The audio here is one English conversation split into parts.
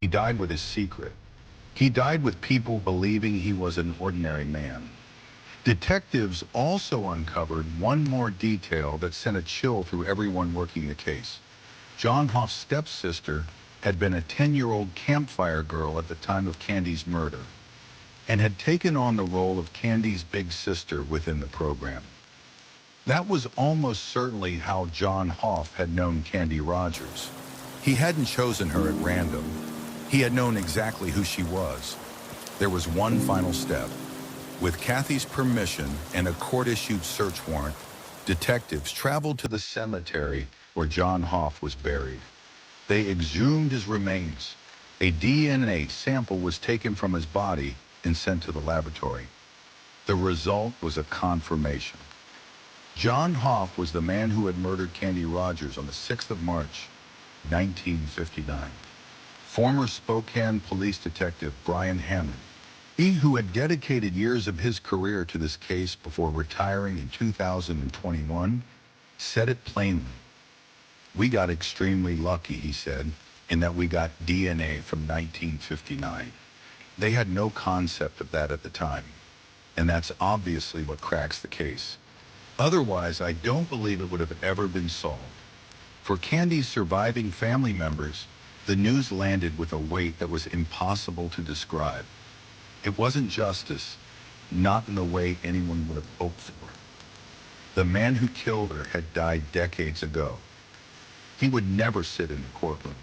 He died with his secret. He died with people believing he was an ordinary man. Detectives also uncovered one more detail that sent a chill through everyone working the case. John Hoff's stepsister had been a 10-year-old campfire girl at the time of Candy's murder and had taken on the role of Candy's big sister within the program. That was almost certainly how John Hoff had known Candy Rogers. He hadn't chosen her at random. He had known exactly who she was. There was one final step. With Kathy's permission and a court-issued search warrant, detectives traveled to the cemetery where John Hoff was buried. They exhumed his remains. A DNA sample was taken from his body and sent to the laboratory. The result was a confirmation. John Hoff was the man who had murdered Candy Rogers on the 6th of March, 1959. Former Spokane police detective Brian Hammond, he who had dedicated years of his career to this case before retiring in 2021, said it plainly. "We got extremely lucky," he said, in that we got DNA from 1959. They had no concept of that at the time, and that's obviously what cracks the case. Otherwise, I don't believe it would have ever been solved. For Candy's surviving family members, the news landed with a weight that was impossible to describe. It wasn't justice, not in the way anyone would have hoped for. The man who killed her had died decades ago. He would never sit in the courtroom.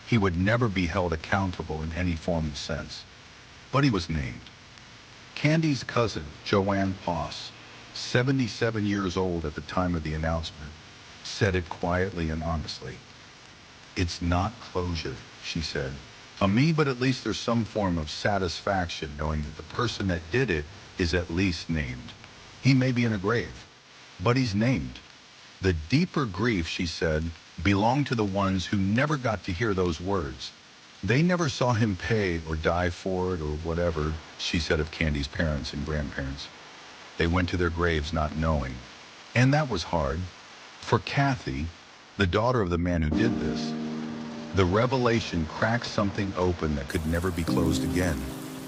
He would never be held accountable in any formal sense. But he was named. Candy's cousin, Joanne Poss, 77 years old at the time of the announcement, said it quietly and honestly. "It's not closure," she said, "me, but at least there's some form of satisfaction knowing that the person that did it is at least named. He may be in a grave, but he's named." The deeper grief, she said, belonged to the ones who never got to hear those words. They never saw him pay or die for it or whatever, she said of Candy's parents and grandparents. They went to their graves not knowing. And that was hard. For Kathy, the daughter of the man who did this, the revelation cracked something open that could never be closed again.